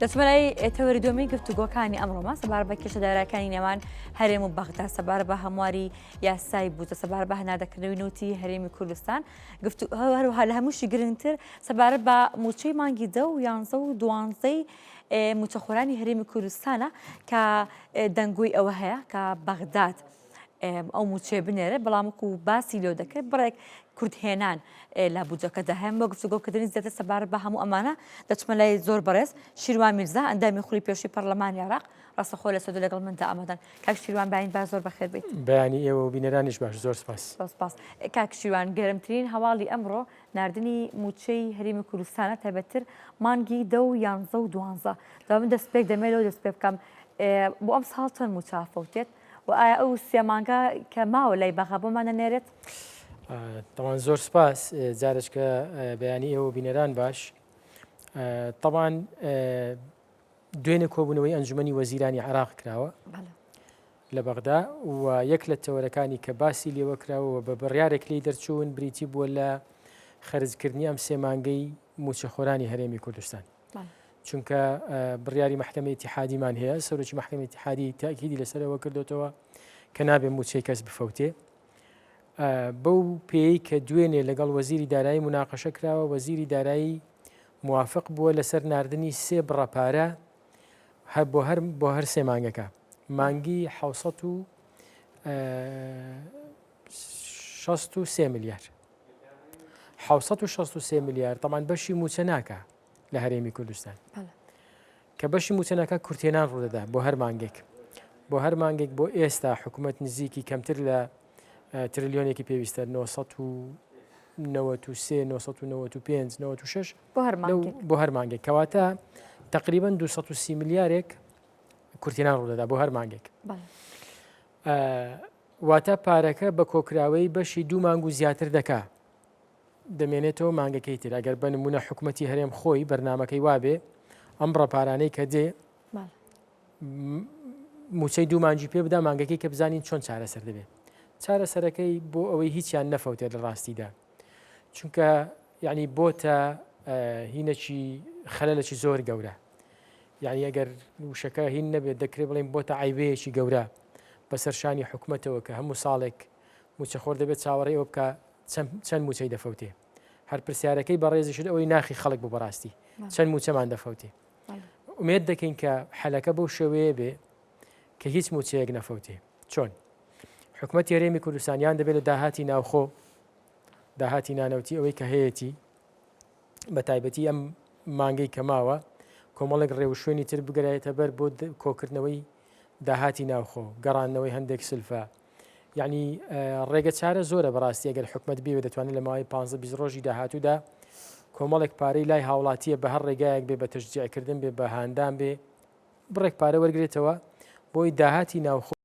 دەچمەلای تەوەریدۆمی گفتوگۆکانی ئەمڕۆمە سەبار بە کێشەدارەکانی نێوان هەرێم و بەغدا سەبار بە هەمواری یاسای بووتە سەبار بە هەناردەکردنەوەی نوتی هەرێمی کوردستان هەروەها لە هەمووشی گرنگتر سەبارەت بە موچەی مانگی 10 و 11 و 12 موچەخۆرانی هەرێمی کوردستانە کە دەنگۆی ئەوە هەیە کە بەغداد ئەو موچێ بنێرە بەڵام وەکو باسی لێو دەکرێت بڕێک کورتهێنان لە بودجەکەدا هەم بۆ گفتوگۆکردنی زیاتر سەبارەت بە هەموو ئەمانە دەچمە لای زۆر بەڕێز شیروان میرزا ئەندامی خوڵی پێشووی پەرلەمانی عێراق ڕاستەخۆ لە سەدو لەگەڵ مندا ئامادەن کاک شیروان باین با زۆر بەخێر بیت بەیانی ئێوە و بینەرانیش باش زۆر سپاس سپاس کاک شیروان گەرمترین هەواڵی ئەمڕۆ ناردنی موچەی هەرێمی کوردستانە تایبەتتر مانگی 10 و 11 و 12 دا من دەست پێک دەمێنەوە دەست پێ بکەم بۆ ئەم ساڵ چەند موچە فەوتێت و ئایا ئەو سێ مانگە کە ماوە لای بەغا بۆمانە نێرێت طبعا زۆر سپاس جارشکە بەیانی ئێوە بینەران باش طبعا دوێنێ کۆبوونەوەی ئەنجومەنی وەزیرانی عێراق کراوە لە بەغدا و یەک لە تەوەرەکانی کە باسی لێوە کراوەوە بە بڕیارێک لی دەرچوون بریتی بووە لە خەرجکردنی ئەم سێ مانگەی موچەخۆرانی هەرێمی کوردستان چونکە بڕیاری محکەمەی ئیتیحادیمان هەیە سەرۆکی محکەمەی ئیتیحادی تاکیدی لەسەرەوە کردوتەوە کە نابێت موچەی کەس بفەوتێ بەو پێی کە دوێنێ لەگەڵ وەزیری دارایی مناقەشە کراوە وەزیری دارایی موافق بووە لەسەر ناردنی سێ بڕەپارە بۆ هەر سێ مانگەکە مانگی 763 میلیار 763 میلیار طبعا بەشی موچە ناکە لە هەرێمی کوردستان کە بەشی موچە ناکە کورتێنان ڕوودەدا بۆ هەر مانگێک بۆ ئێستا حکوومەت نزیکی کەمتر لە تریلیۆنێکی پێویستە 993 995 96 بۆ هەر مانگێک کەواتە تقریبا 230 میلیارێک کورتێنان ڕوودەدا بۆ هەر مانگێک واتە پارەکە بە کۆکراوەی بەشی 2 مانگ و زیاتر دەکا دەمێنێتەوە مانگەکەی تر ئەگەر بە نمونە حکوومەتی هەرێم خۆی بەرنامەکەی وابێ ئەم ڕەپارانەی کە دێ موچەی 2 مانگی پێ بدا مانگەکەی کە بزانین چۆن چارەسەر دەبێت چارەسەرەکەی بۆ ئەوەی هیچیان نەفەوتێت لە ڕاستیدا چونکە یعنی بۆتە هینەکی خەلەلێکی زۆر گەورە یعنی ئەگەر وشەکە هین نەبێت دەکرێت بڵێن بۆتە عیبەیەکی گەورە بەسەرشانی حکوومەتەوە کە هەموو ساڵێک موچەخۆر دەبێت چاوەڕێ ئەوە بکە چەند موچەی دەفەوتێ هەر پرسیارەکەی بەڕێزیشت ئەوەی ناخی خەڵک بۆ بەڕاستی چەند موچەمان دەفەوتێ ئومێد دەکەین کە حەلەکە بەو شێوەیە بێ کە هیچ موچەیەک نەفەوتێ چۆن حکوومەتی هەرێمی کوردستانیان دەبێت لە داهاتی ناوخۆ داهاتی نانەوتی ئەوەی کە هەیەی بە تایبەتی ئەم مانگەی کە ماوە کۆمەڵێک ڕێوشێنی تر بگرێتە بەر بۆ کۆکردنەوەی داهاتی ناوخۆ گەڕانەوەی هەندێک سلفە یعنی ڕێگە چارە زۆرە بەڕاستی ئەگەر حکوومەت بێ دەتوانێت لە ماوەی 15 ڕۆژی داهاتوودا کۆمەڵێک پارەی لای هاوڵاتیە بە هەر ڕێگایەک بێ بە تەشجیعکردن بێ بە هاندان بێ بڕێک پارە وەرگێتەوە بۆی داهاتی ناوخۆ